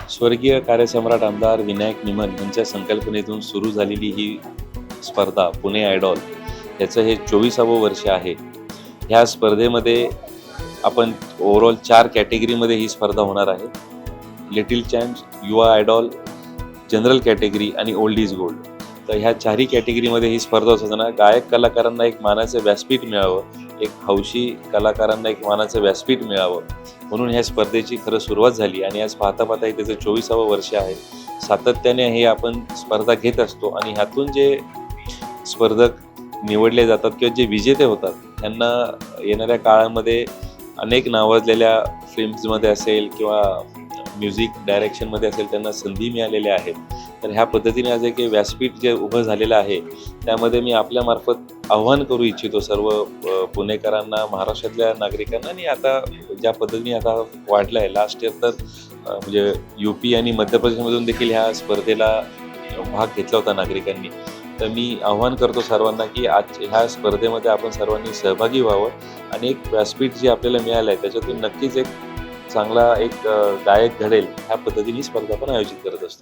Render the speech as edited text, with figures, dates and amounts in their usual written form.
स्वर्गीय कार्यसम्राट आमदार विनायक निमन यांच्या संकल्पनेतून सुरू झालेली ही स्पर्धा पुणे आयडॉल याचं हे 24वं वर्ष आहे. ह्या स्पर्धेमध्ये आपण ओव्हरऑल 4 कॅटेगरीमध्ये ही स्पर्धा होणार आहे. लिटिल चॅम्प्स, युवा आयडॉल, जनरल कॅटेगरी आणि ओल्ड इज गोल्ड. तर ह्या 4ही कॅटेगरीमध्ये ही स्पर्धा होत असताना गायक कलाकारांना एक मानाचं व्यासपीठ मिळावं, एक हौशी कलाकारांना एक मानाचं व्यासपीठ मिळावं म्हणून ह्या स्पर्धेची खरं सुरुवात झाली आणि आज पाहता पाहता त्याचं 24वं वर्ष आहे. सातत्याने हे आपण स्पर्धा घेत असतो आणि ह्यातून जे स्पर्धक निवडले जातात किंवा जे विजेते होतात त्यांना येणाऱ्या काळामध्ये अनेक नावाजलेल्या फिल्म्समध्ये असेल किंवा म्युझिक डायरेक्शनमध्ये असेल त्यांना संधी मिळालेल्या आहेत. तर ह्या पद्धतीने आज एक व्यासपीठ जे उभं झालेलं आहे त्यामध्ये मी आपल्यामार्फत आव्हान करू इच्छितो सर्व पुणेकरांना, महाराष्ट्रातल्या नागरिकांना आणि आता ज्या पद्धतीने आता वाढलं आहे लास्ट इयर तर म्हणजे UP आणि मध्य प्रदेशमधून देखील ह्या स्पर्धेला भाग घेतला होता नागरिकांनी. तर मी आव्हान करतो सर्वांना की आज ह्या स्पर्धेमध्ये आपण सर्वांनी सहभागी व्हावं आणि एक व्यासपीठ जे आपल्याला मिळालं आहे त्याच्यातून नक्कीच एक चांगला एक गायक घडेल ह्या पद्धतीने स्पर्धा आपण आयोजित करत असतो.